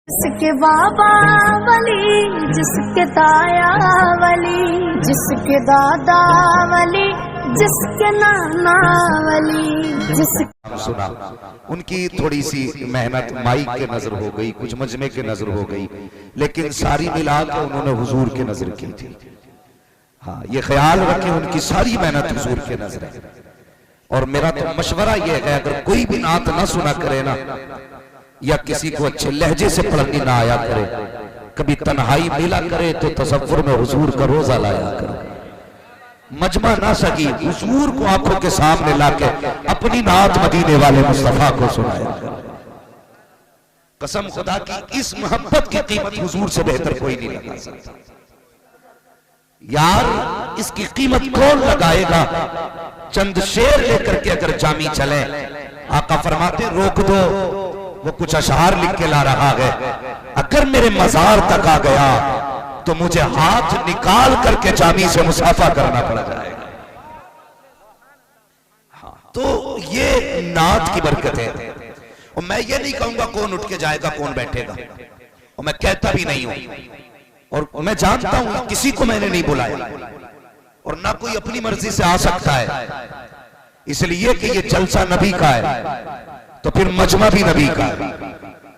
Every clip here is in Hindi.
जिसके बाबा वली, जिसके ताया वली, जिसके दादा वली, जिसके नाना वली, सुना। उनकी थोड़ी सी मेहनत माइक के नजर हो गई, कुछ मजमे के नजर हो गई, लेकिन सारी मिला के उन्होंने हुजूर के नजर की थी। हाँ, ये ख्याल रखें, उनकी सारी मेहनत हुजूर के नजर है। और मेरा तो मशवरा ये है, अगर कोई भी नात ना सुना करे ना, या किसी को अच्छे लहजे से पढ़नी ना आया करे, कभी तन्हाई मिला करे, तो तसव्वुर में हुजूर का रोजा लाया करो। मजमा ना सकी, हुजूर को आंखों के सामने लाके अपनी नात मदीने वाले मुस्तफा को सुनाया करो। कसम खुदा की, इस मोहब्बत की कीमत हुजूर से बेहतर कोई नहीं लगा सकता यार। इसकी कीमत कौन लगाएगा? चंद शेर लेकर के अगर जामी चले, आका फरमाते रोक दो, वो कुछ अशआर लिख के ला रहा है, अगर मेरे मजार तक आ गया तो मुझे हाथ निकाल करके जामी से मुसाफा करना पड़ जाएगा। हाँ, तो ये नात की बरकत है। और मैं ये नहीं कहूंगा कौन उठ के जाएगा कौन बैठेगा, और मैं कहता भी नहीं हूं, और मैं जानता हूं किसी को मैंने नहीं बुलाया, और ना कोई अपनी मर्जी से आ सकता है, इसलिए कि ये जलसा नबी का है, तो फिर मजमा भी नबी का है।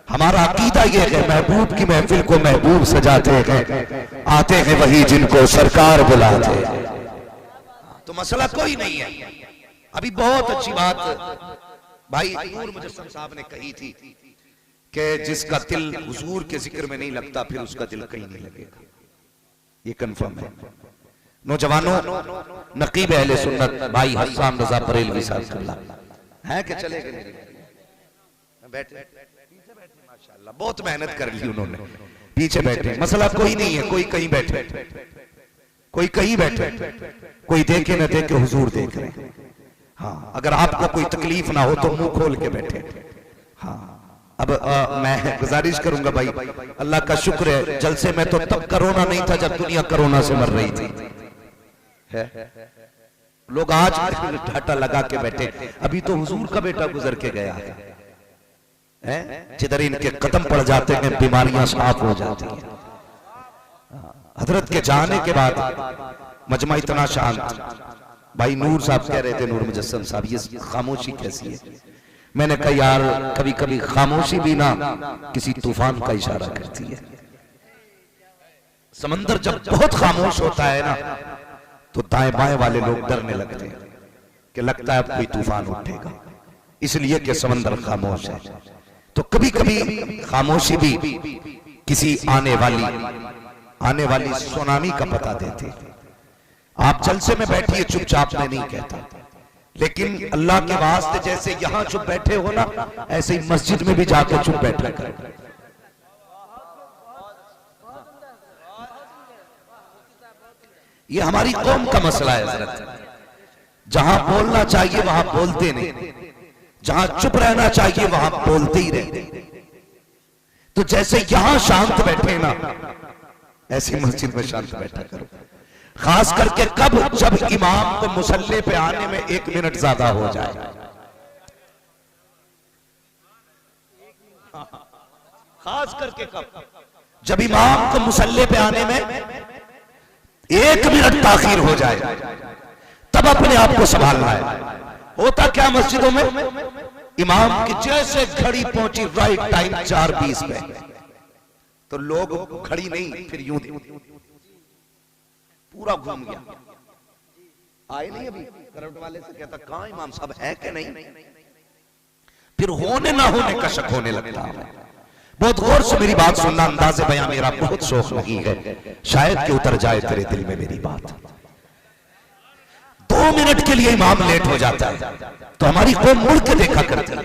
हमारा अकीदा ये है, महबूब की महफिल को महबूब सजाते हैं, आते हैं वही जिनको सरकार बुलाते हैं। तो मसला कोई नहीं है। अभी बहुत अच्छी बात भाई नूर मुजस्सम साहब ने कही थी कि जिसका दिल हुजूर के जिक्र में नहीं लगता, फिर उसका दिल कहीं नहीं लगेगा। ये कंफर्म है। नौजवानों, नकीब अहले सुन्नत भाई हसन रजा बरेलवी साहब है कि चले गए? बैठे माशाल्लाह, बहुत मेहनत कर ली उन्होंने, पीछे बैठे। मसला कोई नहीं है, कोई कहीं बैठे, कोई कहीं बैठे, कोई देखे न देखे, हुजूर देख रहे हैं। हाँ, अगर आपको कोई तकलीफ ना हो तो मुंह खोल के बैठे। हाँ, अब मैं गुजारिश करूंगा भाई, अल्लाह का शुक्र है, जलसे में तो तब कोरोना नहीं था जब दुनिया कोरोना से मर रही थी। है लोग आज ठाटा लगा के बैठे। अभी तो हुजूर का बेटा गुजर के गया है, जिधर इनके कदम पड़ जाते हैं बीमारियां साफ हो जाती हैं। हजरत के जाने के बाद मजमा इतना शांत। भाई नूर साहब कह रहे थे, नूर मुजस्सम साहब, ये खामोशी कैसी है? मैंने कहा यार, कभी कभी खामोशी भी ना किसी तूफान का इशारा करती है। समंदर जब बहुत खामोश होता है ना, तो दाएं बाएं वाले लोग डरने लगते हैं कि लगता है अब कोई तूफान उठेगा, इसलिए कि समंदर खामोश है। तो कभी कभी खामोशी भी किसी आने वाली सुनामी का पता देते। आप जलसे में बैठिए चुपचाप, मैं नहीं कहता, लेकिन अल्लाह के वास्ते जैसे यहां चुप बैठे हो ना, ऐसे ही मस्जिद में भी जाकर चुप बैठा करें। ये हमारी कौम का मसला है हज़रत। जहां बोलना चाहिए वहां बोलते नहीं, जहां चुप रहना चाहिए वहां बोलते ही रहते। तो जैसे यहां शांत बैठे ना, ऐसी मस्जिद में शांत बैठा करो। खास करके कब? जब इमाम को मुसल्ले पे आने में 1 मिनट ज्यादा हो जाए। खास करके कब? जब इमाम को मुसल्ले पे आने में 1 मिनट ताखीर हो जाए, तब अपने आप को संभालना है। होता क्या मस्जिदों में, इमाम की जैसे घड़ी पहुंची राइट टाइम 4:20 पे, तो लोग खड़ी नहीं, फिर यूं पूरा घूम गया। आए नहीं अभी करवट वाले से कहता, कहां इमाम साहब है कि नहीं? फिर होने ना होने का शक होने लगता है। बहुत गौर से मेरी बात सुनना, अंदाज़े बयां मेरा बहुत शौक नहीं है, शायद कि उतर जाए तेरे दिल में मेरी बात। 2 मिनट के लिए इमाम लेट हो जाता है तो हमारी कौम मुड़ के देखा करती है।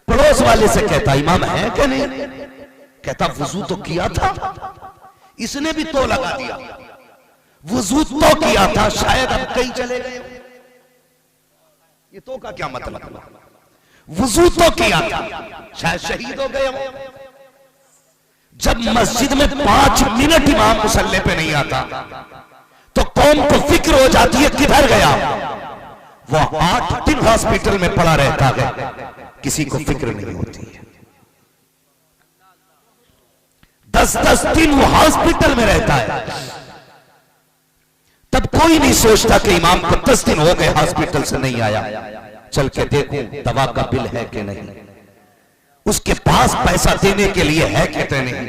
पड़ोस वाले से कहता, इमाम है कि नहीं? कहता, वुजू तो किया था। इसने भी तो लगा दिया, वुजू तो किया था, शायद अब कहीं चले गए। ये तो का क्या मतलब? वुजू तो किया था, शायद शहीद हो गए। जब मस्जिद में 5 मिनट इमाम मुसल्ले पे नहीं आता तो कौम को फिक्र हो जाती है किधर गया। वो 8 दिन हॉस्पिटल में पड़ा रहता है, किसी को फिक्र नहीं होती है। 10-10 दिन वो हॉस्पिटल में रहता है, तब कोई नहीं सोचता कि इमाम को 10 दिन हो गए हॉस्पिटल से नहीं आया, चल के देखूं दवा का बिल है कि नहीं, उसके पास पैसा देने के लिए है कि नहीं,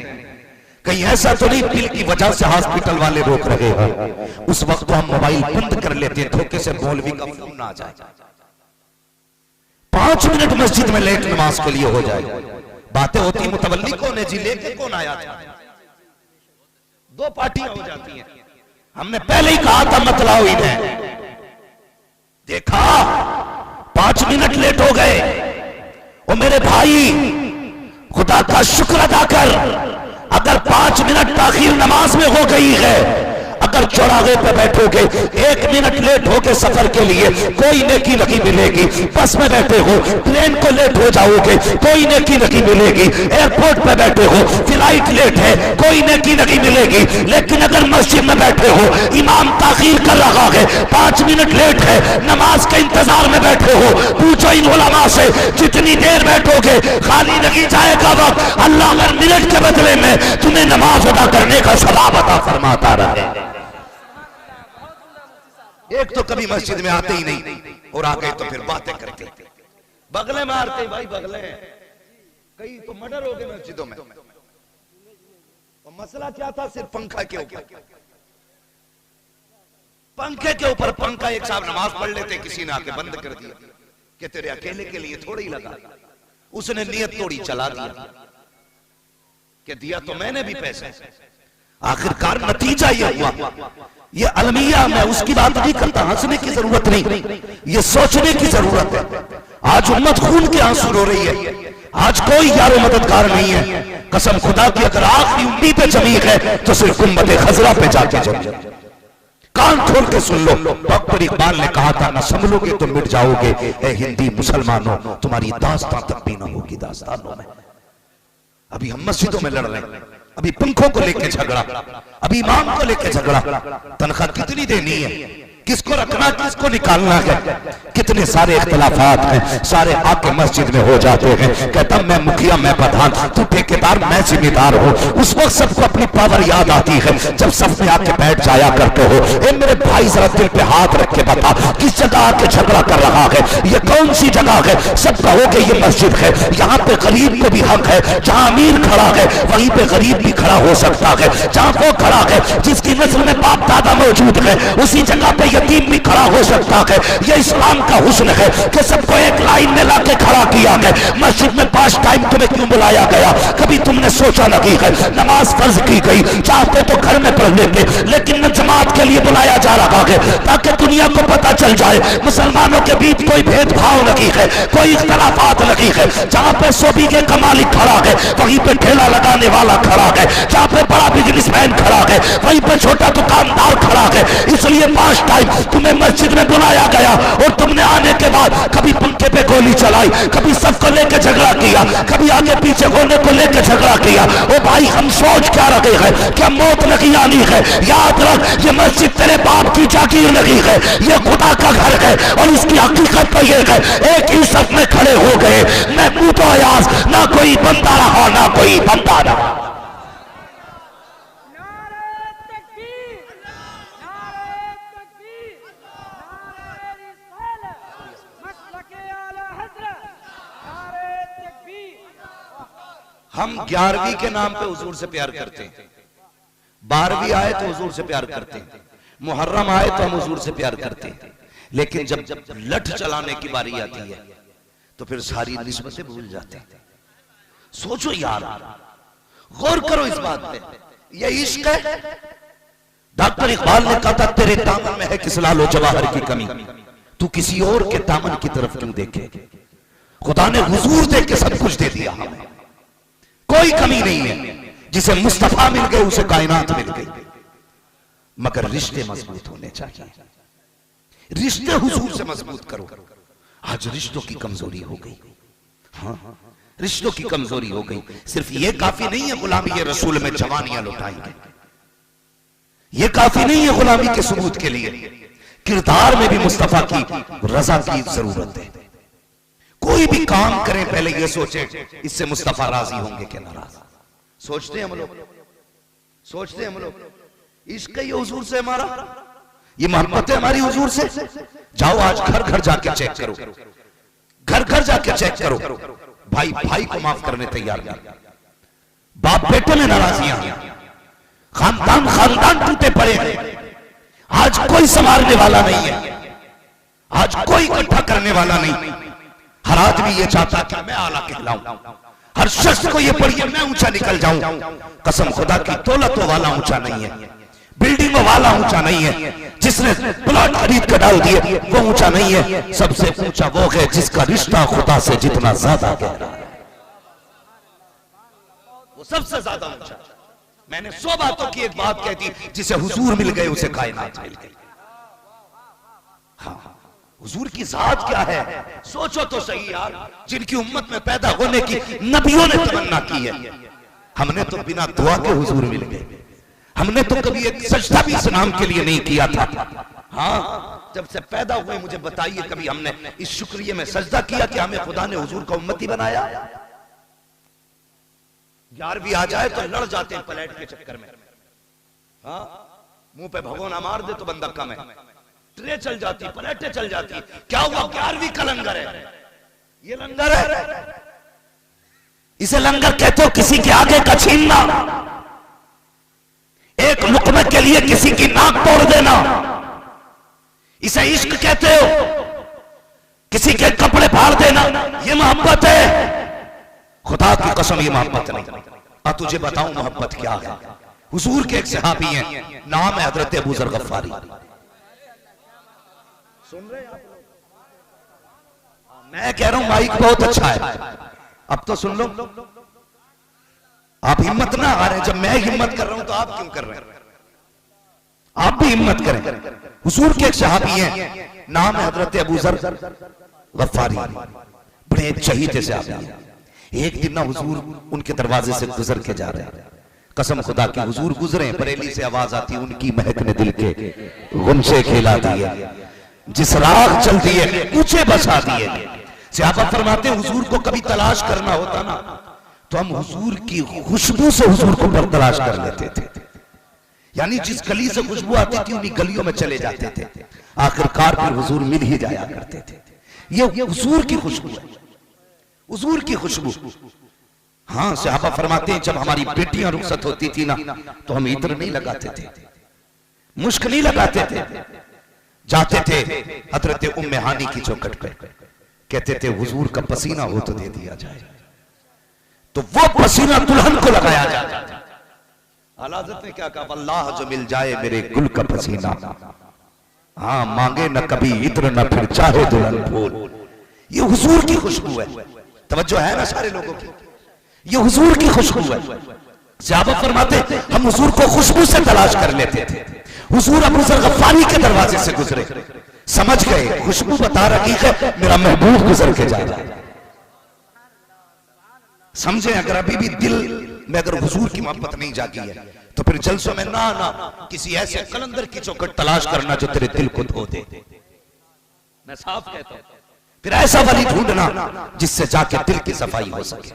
कहीं ऐसा तो नहीं बिल की वजह से हॉस्पिटल वाले रोक रहे हैं। उस वक्त तो हम मोबाइल बंद कर लेते हैं, धोखे से मौलवी का फोन ना आ जाए, 5 मिनट मस्जिद में लेट नमाज के लिए हो जाए। बातें होती मुतवल्ली कौन है जी, लेके कौन आया था, 2 पार्टियां हो जाती हैं। हमने पहले ही कहा था मत लाओ इन्हें, देखा 5 मिनट लेट हो गए। ओ मेरे भाई, खुदा का शुक्र अदा कर, अगर 5 मिनट ताखीर नमाज में हो गई है, अगर चौराहे पे बैठोगे 1 मिनट लेट होके सफर के लिए कोई नेकी नहीं मिलेगी। बस में बैठे हो, ट्रेन को लेट हो जाओगे, कोई नेकी नहीं मिलेगी। एयरपोर्ट पे बैठे हो, फ्लाइट लेट है, कोई नेकी नहीं मिलेगी। लेकिन अगर मस्जिद में बैठे हो, इमाम ताखीर कर रहा है, 5 मिनट लेट है, नमाज के इंतजार में बैठे हो, पूछो इन उलमा से, जितनी देर बैठोगे खाली नहीं जाएगा वक्त। अल्लाह हर मिनट के बदले में तुम्हें नमाज अदा करने का सवाब अता फरमाता रहे। एक तो कभी मस्जिद में आते ही नहीं, और आ गए तो फिर बातें करते, बगले मारते भाई, बगले कई तो मर्डर हो गए मस्जिदों में। और मसला क्या था, सिर्फ पंखा के ऊपर, पंखे के ऊपर पंखा। एक साहब नमाज पढ़ लेते, किसी ने आके बंद कर दिया कि तेरे अकेले के लिए थोड़ी लगा, उसने नियत तोड़ी, चला दिया कि दिया तो मैंने भी पैसे। आखिरकार नतीजा ये हुआ, ये अलमिया, मैं उसकी बात नहीं करता, हंसने की जरूरत नहीं, ये सोचने की जरूरत है। आज उम्मत खून के आंसू रो रही है, आज कोई यारो मददगार नहीं है। कसम खुदा की अगर आखिरी उम्मीद पे जमी है तो सिर्फ उम्मत खजरा पे जाके जमी। कान खोल के सुन लो, डॉक्टर इकबाल ने कहा था, ना संभलोगे तो मिट जाओगे, ए हिंदी मुसलमानों तुम्हारी दास्तां तक भी ना होगी दास्तानों में। अभी हम मस्जिदों में लड़ रहे हैं, अभी पंखों को लेके झगड़ा, अभी इमाम को लेके झगड़ा, तनख्वाह कितनी देनी है, किसको रखना किसको निकालना है, कितने सारे इख्तिलाफात हैं, सारे आके मस्जिद में हो जाते हैं। कहता मैं मुखिया, मैं प्रधान, तू ठेकेदार, मैं जिम्मेदार हूँ। उस वक्त सबको अपनी पावर याद आती है जब सब में आके बैठ जाया करते हो। ए मेरे भाई जरा दिल पे हाथ रख के बता, किस जगह आके झगड़ा कर रहा है, ये कौन सी जगह है? सब कहोगे ये मस्जिद है, यहाँ पे गरीब को भी हक है, जहाँ अमीर खड़ा है वहीं पे गरीब भी खड़ा हो सकता है। जहाँ वो खड़ा है जिसकी नस्ल में बाप दादा मौजूद है, उसी जगह पे यतीम भी खड़ा हो सकता है। यह इस्लाम का हुस्न है कि सबको एक लाइन में लाके खड़ा किया है। मस्जिद में 5 टाइम तुम्हें क्यों बुलाया गया, कभी तुमने सोचा नहीं है? नमाज फर्ज की गई, चाहते तो घर में पढ़ लेते, लेकिन जमात के लिए बुलाया जा रहा है ताकि दुनिया को पता चल जाए मुसलमानों के बीच कोई भेदभाव नहीं है, कोई इख्तिलाफात नहीं है। जहाँ पे सोबी के कमाली खड़ा है वहीं पे ठेला लगाने वाला खड़ा है, जहाँ पे बड़ा बिजनेसमैन खड़ा है वहीं पे छोटा दुकानदार खड़ा है। इसलिए 5 टाइम तुम्हें मस्जिद में बुलाया गया और तुमने आने के बाद कभी पंखे पे गोली चलाई, कभी सबको लेकर झगड़ा किया, कभी आगे पीछे होने को लेकर झगड़ा किया। ओ भाई हम सोच क्या रहे हैं, क्या मौत नहीं आनी है? याद रख ये मस्जिद तेरे बाप की जागीर नहीं है, ये खुदा का घर है और इसकी हकीकत तो ये है, एक ही सब में खड़े हो गए, महमूद तो अयाज, ना कोई बंदा रहा ना कोई बंदा रहा। हम 11वीं के नाम पे हुजूर से प्यार करते हैं, 12वीं आए तो हुजूर से प्यार करते हैं, मुहर्रम आए तो हम हुजूर से प्यार करते हैं, लेकिन जब लठ चलाने की बारी आती है तो फिर सारी निस्बतें भूल जाते हैं। सोचो यार, गौर करो इस बात पे, ये इश्क है। डॉक्टर इकबाल ने कहा था तेरे दामन में है किस लालो जवाहर की कमी, तू किसी और के दामन की तरफ क्यों देखे? खुदा ने हुजूर दे के सब कुछ दे दिया हमें, कोई कमी नहीं है। जिसे मुस्तफा मिल गए उसे कायनात मिल गई, मगर रिश्ते मजबूत होने चाहिए। रिश्ते हुजूर से मजबूत करो। आज रिश्तों की कमजोरी हो गई, हाँ रिश्तों की कमजोरी हो गई। सिर्फ ये काफी नहीं है गुलामी ये रसूल में जवानियां लुटाएंगे, ये काफी नहीं है गुलामी के सबूत के लिए, किरदार में भी मुस्तफा की रजा की जरूरत है। कोई भी काम करें पहले ये सोचे इससे मुस्तफा राजी होंगे कि नाराज। सोचते हैं हम लोग, सोचते हैं हम लोग इश्क ही हुजूर से हमारा, ये मोहब्बत है हमारी हुजूर से। जाओ आज घर घर जाके चेक करो, घर घर जाके चेक करो, भाई भाई को माफ करने तैयार नहीं, बाप बेटे में नाराजियां, खानदान खानदान टूटे पड़े हैं। आज कोई संभालने वाला नहीं है, आज कोई इकट्ठा करने वाला नहीं। हर आदमी ये चाहता कि मैं आला कहलाऊं, हर शख्स को ये पढ़िए मैं ऊंचा निकल जाऊं। कसम खुदा की, दौलतों वाला ऊंचा नहीं है, बिल्डिंगों वाला ऊंचा नहीं है, जिसने प्लॉट खरीद कर डाल दिए वो ऊंचा नहीं है। सबसे ऊंचा वो है जिसका रिश्ता खुदा से जितना ज्यादा गहरा है, वो सबसे ज्यादा ऊंचा। मैंने 100 बातों की एक बात कहती, जिसे हुजूर मिल गए उसे कायनात मिल गई। हाँ, हुजूर की जात क्या है, सोचो तो सही यार। जिनकी उम्मत में पैदा होने की नबियों ने तमन्ना की है, हमने तो बिना दुआ के हुजूर मिल गए। हमने तो कभी एक सजदा भी इस नाम के लिए नहीं किया था। हाँ, जब से पैदा हुए मुझे बताइए कभी हमने इस शुक्रिया में सजदा किया कि हमें खुदा ने हुजूर का उम्मती बनाया। 11वीं आ जाए तो लड़ जाते हैं प्लेट के चक्कर में। हाँ, मुंह पे भगोना मार दे तो बंदा कम है, ट्रे चल जाती, प्लेटें चल जाती। क्या हुआ, 11वीं का लंगर है, ये लंगर है, इसे लंगर कहते हो किसी के आगे का छीनना, एक लुकमे के लिए किसी की नाक तोड़ देना, इसे इश्क कहते हो, किसी के कपड़े फाड़ देना, ये मोहब्बत है। खुदा की कसम ये मोहब्बत नहीं। अब तुझे बताऊं मोहब्बत क्या है। हुजूर के एक सहाबी हैं, नाम है हजरत अबू जर गफ्फारी। सुन रहे आप लोग? मैं कह रहा हूं माइक बहुत अच्छा है, अब तो सुन लो। आप हिम्मत ना हारे, जब मैं हिम्मत कर रहा हूं तो आप क्यों कर रहे हैं? आप भी हिम्मत करें। हुजूर के एक सहाबी हैं, नाम है हजरत अबू जर गफ्फारी, बड़े चहीते से आते हैं। एक दिन ना हुजूर उनके दरवाजे से गुजर के जा रहे हैं। कसम खुदा की, हुजूर गुजरे, बरेली से आवाज आती, उनकी महक ने दिल के गुमशे खिला दिए, जिस राह चल दिए ऊंचे बसा दिए। सहाबा फरमाते हैं हुजूर को कभी तलाश करना होता ना तो हम हुजूर की खुशबू से हुजूर को पर तलाश कर लेते थे। यानी जिस गली से खुशबू आती थी उन्हीं गलियों में चले जाते थे, आखिरकार फिर हुजूर मिल ही जाया करते थे। ये हुजूर की खुशबू है, हुजूर की खुशबू। हाँ, सहाबा फरमाते हैं जब हमारी बेटियां रुखसत होती थी ना तो हम इत्र नहीं लगाते थे, मुश्क नहीं लगाते थे, जाते थे हजरत उम्मे हानी की चौखट पे, कहते थे हुजूर का पसीना हो तो दे दिया जाए, तो वो पसीना दुल्हन को लगाया जाए। हज़रत ने क्या कहा, अल्लाह जो मिल जाए मेरे गुल का पसीना, हाँ मांगे न कभी इत्र न फिर चाहे दुल्हन फूल। ये हुजूर की खुशबू है। तवज्जो है ना सारे लोगों की, ये हुजूर की खुशबू है। सहाबा फरमाते हम हुजूर को खुशबू से तलाश कर लेते थे। हुजूर अबू जर गफ्फारी के दरवाजे से गुजरे, समझ गए खुशबू बता रही है मेरा महबूब गुजर के जा रहा है। समझे, अगर अभी भी दिल में अगर हुजूर की मोहब्बत नहीं जागी है तो फिर जलसों में ना किसी ऐसे कलंदर की चौखट तलाश करना जो तेरे दिल को धो दे। मैं साफ कहता हूं, फिर ऐसा वली ढूंढना जिससे जाके दिल की सफाई हो सके।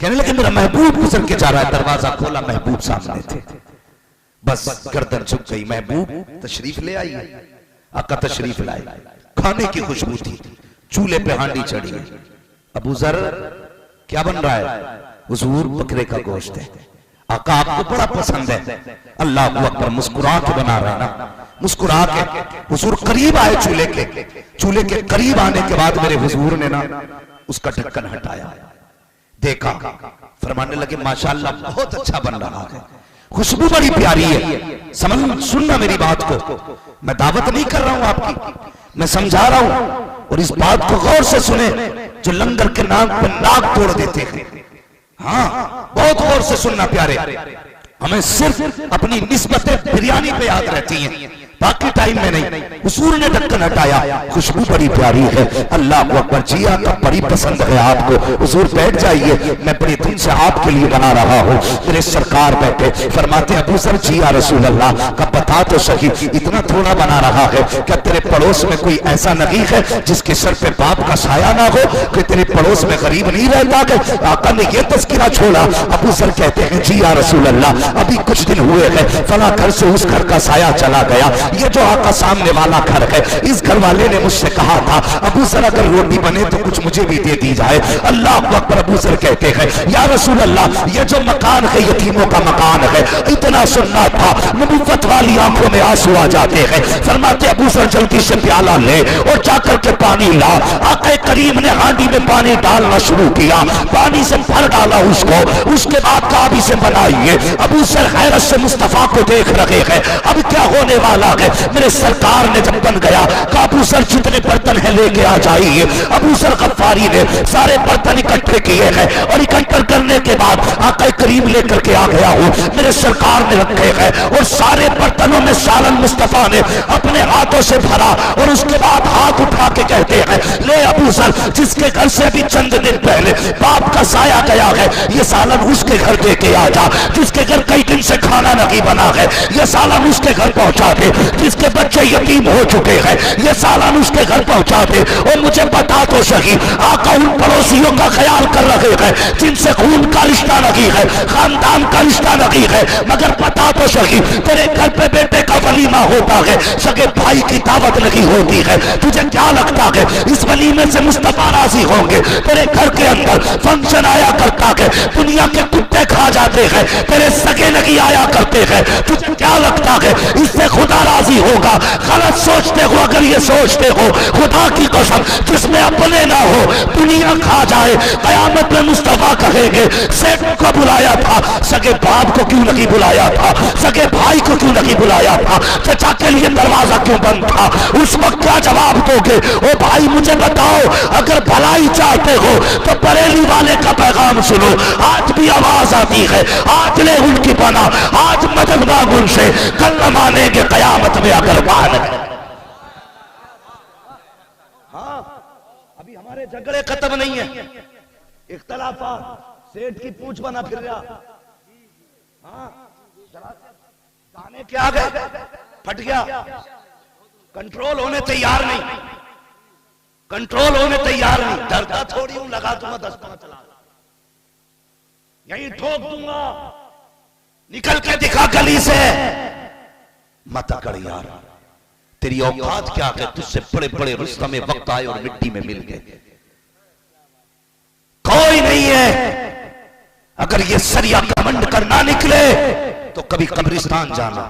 कहने लगे मेरा महबूब गुजर के जा रहा है, दरवाजा खोला, महबूब सामने थे, बस गर्दन झुक गई। महबूब तशरीफ ले आई, आका तशरीफ लाए, खाने की खुशबू थी, चूल्हे पे हांडी चढ़ी है। अबू जर क्या बन रहा है? हुजूर बकरे का गोश्त है, आका आपको बड़ा पसंद है। अल्लाह अकबर, मुस्कुरा के बना रहा है ना, मुस्कुरा के हुजूर करीब आए चूल्हे के करीब आने के बाद मेरे हुजूर ने ना उसका ढक्कन हटाया, देखा, फरमाने लगे माशाअल्लाह बहुत अच्छा बन रहा है, खुशबू बड़ी प्यारी है। समझ, सुनना मेरी बात को, मैं दावत नहीं कर रहा हूं आपकी, मैं समझा रहा हूं, और इस बात को गौर से सुने जो लंगर के नाम पर नाक तोड़ देते हैं। हाँ, बहुत गौर से सुनना प्यारे, हमें सिर्फ अपनी निस्बतें बिरयानी पे याद रहती हैं, बाकी टाइम में नहीं। हुजूर ने ढक्कन हटाया, खुशबू बड़ी प्यारी है, अल्लाह अकबर, जिया का बड़ी पसंद है आपको। हुजूर बैठ जाइए, मैं बड़ी दिन से आपके लिए बना रहा हूँ। मेरे सरकार बैठे, फरमाते अबू सर जी या रसूल अल्लाह का बता तो सही, इतना थोड़ा बना रहा है, क्या तेरे पड़ोस में कोई ऐसा नबी है जिसके सर पे बाप का साया ना हो? कि तेरे पड़ोस में गरीब नहीं रहता? कि आका ने यह तस्किरा छोड़ा। अबू सर कहते हैं जी या रसूल अल्लाह, अभी कुछ दिन हुए हैं, फला घर से उस घर का साया चला गया, ये जो आका सामने वाला घर है, इस घर वाले ने मुझसे कहा था अबू सर अगर रोटी बने तो कुछ मुझे भी दे दी जाए। अल्लाह अकबर। अबू सर कहते हैं या रसूल अल्लाह, ये जो मकान है यतीमों का मकान है, इतना सुनना था, नबुव्वत वाली आंखों में आंसू आ जाते हैं। फरमाते अबू सर जल्दी से प्याला ले और जाकर के पानी ला। आका करीम ने हांडी में पानी डालना शुरू किया, पानी से भर डाला उसको, उसके बाद काबी से बनाइए। अबू सर हैरत से मुस्तफा को देख रहे हैं, अब क्या होने वाला है? मेरे सरकार ने जब बन गया, अबू सर जितने बर्तन है लेके आ जाइए। अबू सर गफ्फारी ने सारे बर्तन इकट्ठे किए हैं और इकट्ठा करने के बाद आका करीम लेकर के आ गया हूं, मेरे सरकार ने रखे हैं और सारे बर्तनों में सालन मुस्तफा ने अपने हाथों से भरा और उसके बाद हाथ उठा के कहते हैं ले अबू सर, जिसके घर से अभी चंद दिन पहले बाप का साया गया है, ये सालन उसके घर दे के आ जा। जिसके घर कई दिन से खाना नहीं बना है, ये सालन उसके घर पहुंचा दे। जिसके बच्चे यतीम हो चुके हैं, ये सालन उसके घर पहुंचा दे। और मुझे बता तो सही, आका उन पड़ोसियों का ख्याल कर रहे हैं जिनसे खून का रिश्ता नहीं है, खानदान का रिश्ता नहीं है, मगर बता तो सही, तेरे घर पे बेटे का वलीमा होता है, सगे भाई की दावत नहीं होती है, तुझे क्या लगता है इस वलीमे से मुस्तफा राजी होंगे? तेरे घर के अंदर फंक्शन आया करता है, दुनिया के कुत्ते खा जाते हैं, तेरे सगे नहीं आया करते हैं, तुझे क्या लगता है इससे खुदा राजी होगा? गलत सोचते हो अगर ये सोचते हो, खुदा की कसम जिसमें अपने ना हो दुनिया खा जाए, कयामत में मुस्तफा कहेंगे सेठ को बुलाया था, सगे बाप को क्यों नहीं बुलाया था, सगे भाई को क्यों नहीं बुलाया था, चचा के लिए दरवाजा क्यों बंद था? उस वक्त क्या जवाब दोगे? ओ भाई मुझे बताओ, अगर भलाई चाहते हो तो बरेली वाले का पैगाम सुनो, आज भी आवाज आती है, आज ले उनकी बना, आज मदद मांग उनसे, कल न मानेंगे कयामत में अगर मान। हाँ, अभी हमारे झगड़े खत्म नहीं है, इख्तलाफा सेठ की पूछ बना फिर रहा। हाँ, गाने क्या आ गए, फट गया, कंट्रोल होने तैयार नहीं, कंट्रोल होने तैयार नहीं। डरता थोड़ी हूं, लगा दूंगा 10-5 लाख, यही ठोक दूंगा, निकल के दिखा गली से, मत अकड़ यार, तेरी औकात क्या है? तुझसे बड़े बड़े रुस्तम में वक्त आए और मिट्टी में मिल गए, कोई नहीं है। अगर ये सरिया घमंड करना निकले तो कभी कब्रिस्तान जाना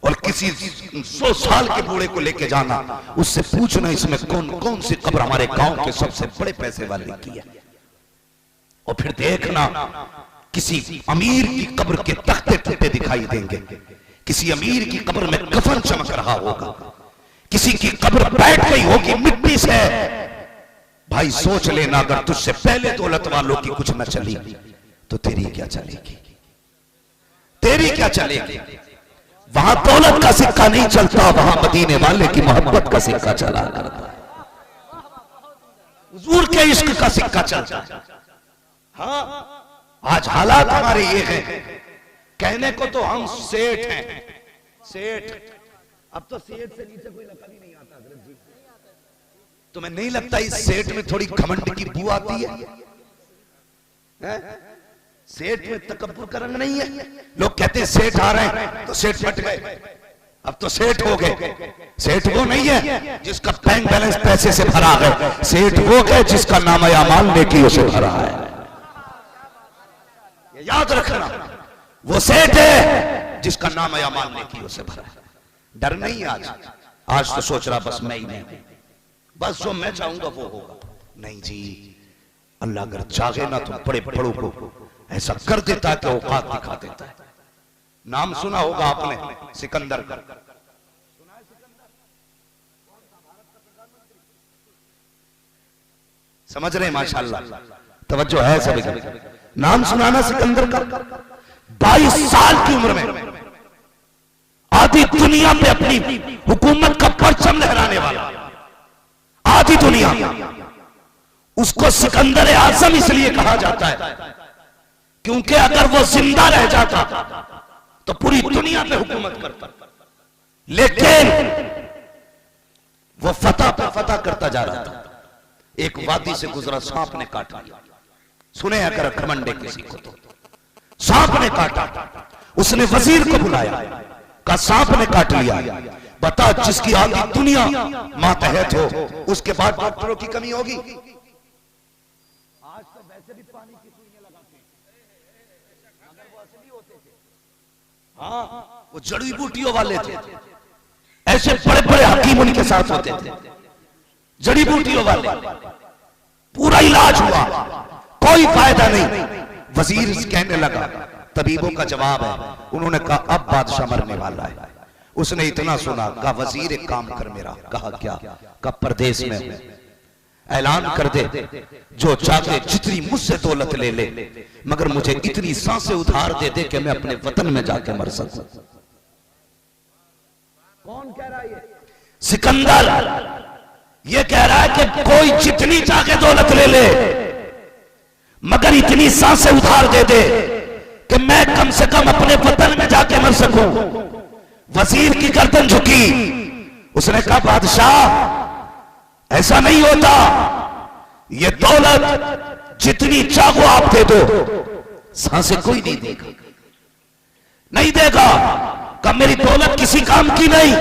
और किसी 100 साल के बूढ़े को लेके जाना, उससे पूछना इसमें कौन कौन सी कब्र हमारे गांव के सबसे बड़े पैसे वाले की है, और फिर देखना किसी अमीर की कब्र के तख्ते टूटे दिखाई देंगे, किसी अमीर की कब्र में कफन चमक रहा होगा, किसी की कब्र बैठ गई होगी मिट्टी से। भाई सोच लेना, अगर तुझसे पहले दौलत वालों की कुछ न चली तो तेरी क्या चलेगी, तेरी क्या चलेगी? वहां दौलत का सिक्का नहीं चलता, वहां मदीने वाले की मोहब्बत का सिक्का चला करता, हुजूर के इश्क का सिक्का चलता। हाँ, आज हालात हमारे ये हैं, कहने को तो हम सेठ हैं, सेठ, अब तो सेठ से नीचे कोई लकब ही नहीं आता। तुम्हें नहीं लगता इस सेठ में थोड़ी घमंड की बू आती है? सेठ में तकब्बुर का रंग नहीं है। लोग कहते हैं सेठ आ रहे हैं तो सेठ फट गए, अब तो सेठ हो गए। सेठ वो नहीं है जिसका बैंक बैलेंस पैसे से भरा है, सेठ वो है जिसका नाम अमाल नेकियों से भरा है। याद रखना, वो सेठ है जिसका नाम अमाल नेकियों से भरा है। डर नहीं आज, आज तो सोच रहा बस मैं ही नहीं, बस जो मैं चाहूंगा वो होगा। नहीं जी, अल्लाह अगर चाहे ना तो बड़े बड़ों को ऐसा कर देता है कि औकात दिखा देता है। नाम सुना होगा आपने सिकंदर का, समझ रहे हैं? माशाल्लाह, तवज्जो है सभी का। नाम सुनाना सिकंदर का। 22 साल की उम्र में आधी दुनिया पे अपनी हुकूमत का परचम लहराने वाला, आधी दुनिया। उसको सिकंदर आजम इसलिए कहा जाता है क्योंकि अगर वो जिंदा रह जाता तो पूरी दुनिया पे हुकूमत करता, लेकिन वो फतह पे फतह करता जा रहा था। एक वादी से गुजरा, सांप ने काटा। सुने अगर घमंडे किसी को तो सांप ने काटा। उसने वजीर को बुलाया, कहा सांप ने काट लिया, बता जिसकी आधी दुनिया मातहत हो, उसके बाद डॉक्टरों की कमी होगी? आज तो वैसे भी पानी की सुइयां लगाते हैं, मगर वो असली होते थे। हाँ, वो जड़ी बूटियों वाले थे, ऐसे बड़े बड़े हकीम उनके साथ होते थे, जड़ी बूटियों वाले। पूरा इलाज हुआ, कोई फायदा नहीं। वजीर कहने लगा, तबीबों का जवाब है। उन्होंने कहा अब बादशाह मरने वाला है। उसने इतना सुना, कहा वजीर एक काम कर मेरा। कहा क्या? कहा परदेश में ऐलान कर दे, जो चाहे जितनी मुझसे दौलत ले ले, मगर मुझे इतनी सांसें उधार दे दे कि मैं अपने वतन में जाके मर सकूं। कौन कह रहा है? सिकंदर ये कह रहा है कि कोई जितनी चाहे दौलत ले ले, मगर इतनी सांसें उधार दे दे कि मैं कम से कम अपने वतन में जाके मर सकूं। वजीर की गर्दन झुकी। उसने कहा बादशाह ऐसा नहीं होता, ये दौलत जितनी चाहो आप दे दो, सांसें कोई नहीं देगा, नहीं देगा। कहा मेरी दौलत किसी काम की नहीं?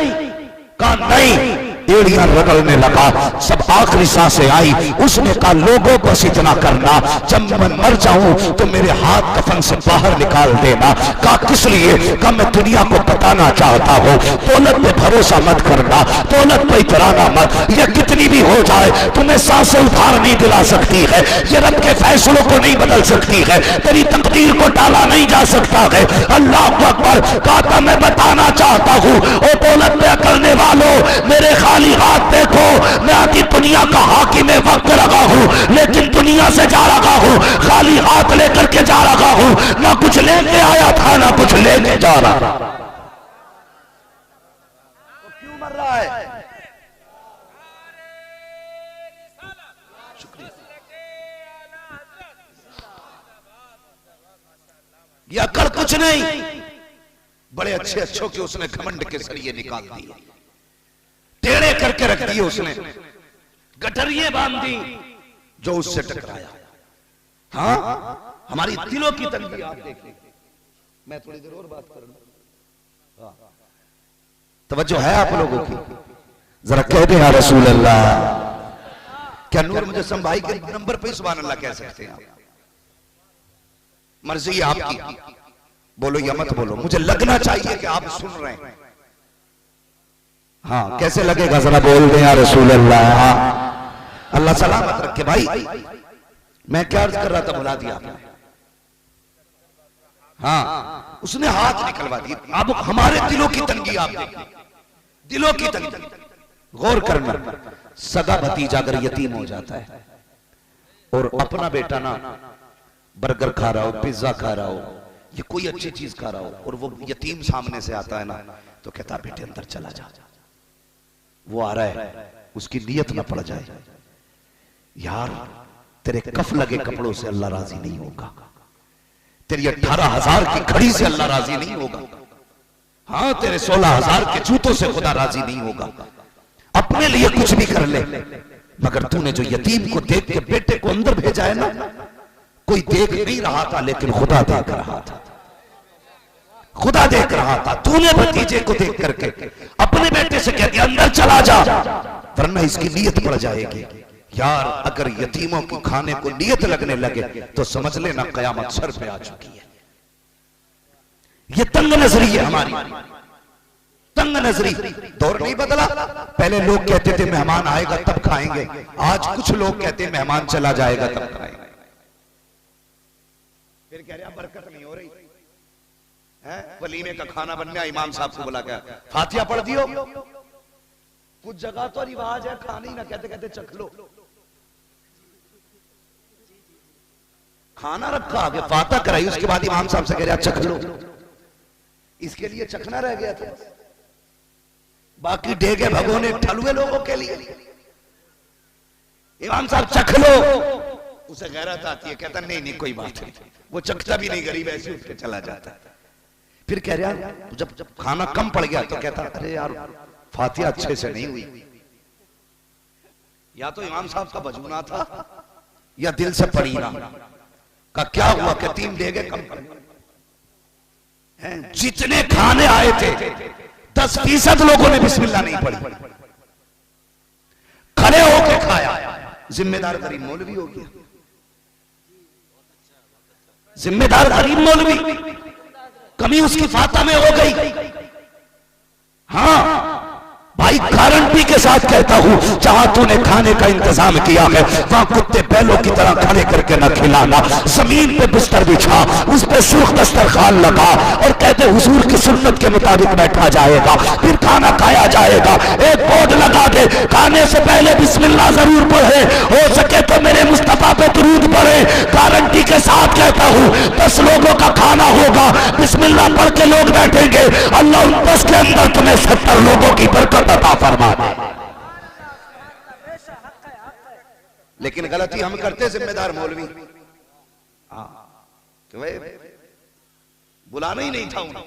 कहा नहीं। एड़ियां रगड़ने लगा, सब आखिरी सांसें आई। उसने कहा लोगों बस इतना करना, जब मैं मर जाऊं तो मेरे हाथ कफन से बाहर निकाल देना। कहा किस लिए? कहा मैं दुनिया को बताना चाहता हूं, दौलत पे भरोसा मत करना, दौलत पे इतराना मत। ये कितनी भी हो जाए तुम्हें सांसें उधार नहीं दिला सकती है, ये रब के फैसलों को नहीं बदल सकती है, तेरी तकदीर को टाला नहीं जा सकता है। अल्लाह अकबर। कहा मैं बताना चाहता हूं ओ दौलत पे करने वालों, मेरे खाली हाथ देखो, मैं आधी दुनिया का हाकिम वक्त लगा हूं, लेकिन दुनिया से जा रहा हूं, खाली हाथ लेकर के जा रहा हूं, ना कुछ लेके आया था ना कुछ लेने जा रहा। तो क्यों मर रहा है? शुक्रिया। ये अकड़ कुछ नहीं, बड़े अच्छे अच्छों के उसने घमंड के सरिये निकाल दिए, टेढ़े करके रख दिए उसने, गठरिये बांध दी जो उससे टकराया। हाँ, हमारी दिलों की तंगी आप देखिए। मैं थोड़ी देर और बात करूंगा, तवज्जो है आप लोगों की? जरा कह दे या रसूल अल्लाह। क्या नूर मुजस्सम भाई के नंबर पे सुभान अल्लाह कह सकते हैं आप? मर्जी आपकी, बोलो या मत बोलो, मुझे लगना चाहिए कि आप सुन रहे हैं। हाँ, कैसे लगेगा जरा बोल दे या रसूल अल्लाह। अल्लाह सलामत रखे। भाई मैं क्या अर्ज कर रहा था, भुला दिया आपने। हाँ, उसने हाथ निकलवा दिए। अब हमारे दिलों की तंगी आप देखिए, दिलों की तंगी। गौर करना, सगा भतीजा अगर यतीम हो जाता है और अपना बेटा ना बर्गर खा रहा हो, पिज्जा खा रहा हो, ये कोई अच्छी चीज खा रहा हो, और वो यतीम सामने से आता है ना, तो कहता बेटे अंदर चला जा, वो आ रहा है, उसकी नियत ना पड़ जाए, यार तेरे कफ लगे कपड़ों से अल्लाह राजी नहीं होगा, तेरी 18,000 की घड़ी से अल्लाह राजी नहीं होगा, हाँ तेरे 16,000 के जूतों से खुदा राजी नहीं होगा। अपने लिए कुछ भी कर ले, मगर तूने जो यतीम को देख के बेटे को अंदर भेजा है ना, कोई देख नहीं रहा था लेकिन खुदा देख रहा था, खुदा देख रहा था। तूने भतीजे को देख करके अपने बेटे से कह दिया अंदर चला जा, वरना इसकी नियत पड़ जाएगी। यार अगर यतीमों की खाने को नियत लगने लगे तो समझ लेना कयामत सर पे आ चुकी है। ये तंग नजरी है हमारी, तंग नजरी। दौर नहीं बदला, पहले लोग कहते थे मेहमान आएगा तब खाएंगे, आज कुछ लोग कहते हैं मेहमान चला जाएगा तब खाएंगे। फिर कह रहे बरकत नहीं हो रही है, वलीमे का खाना बनने इमाम साहब को बुला के फातिहा पढ़ दियो। कुछ जगह तो रिवाज है खाने ही ना कहते कहते चख लो, खाना रखा आगे फातिहा कराई, उसके बाद इमाम साहब से कह रहे चख लो, इसके लिए चखना रह गया था। बाकी डेगे भगोने ठलुए लोगों के लिए। इमाम साहब चख लो, उसे गैरत आती है, कहता नहीं नहीं कोई बात नहीं, वो चखता भी नहीं, गरीब ऐसे उठ के चला जाता। फिर कह रहा जब जब खाना कम पड़ गया तो कहता अरे यार फातिहा अच्छे से नहीं हुई, या तो इमाम साहब का बजूना था या दिल से पड़ी ना। का क्या हुआ कि 3 डेगे कम पड़ गए। जितने खाने आए थे 10% लोगों ने बिस्मिल्लाह नहीं पढ़ी, खड़े होके खाया। जिम्मेदार गरीब मौलवी हो गया, जिम्मेदार गरीब मौलवी, कमी उसकी फाता में हो गई। हाँ भाई गारंटी के साथ कहता हूं, जहां तूने खाने का इंतजाम किया है वहां कुत्ते बैलों की तरह खड़े करके न खिलाना। जमीन पे बिस्तर बिछा, उस पे सुर्ख दस्तरखान लगा और कहते हुजूर की सुन्नत के मुताबिक बैठा जाएगा, फिर खाना खाया जाएगा। एक बोर्ड लगा दे, खाने से पहले बिस्मिल्लाह जरूर पढ़े, हो सके तो मेरे मुस्तफा पे दुरूद पढ़े। गारंटी के साथ कहता हूं 10 लोगों का खाना होगा, बिस्मिल्लाह पढ़ के लोग बैठेंगे, अल्लाह उन 10 के अंदर तुम्हें 70 लोगों की बरकत अता फरमा दे। लेकिन गलती हम करते जिम्मेदार मौलवी, हाँ कि भाई बुलाना ही नहीं था उन्हें,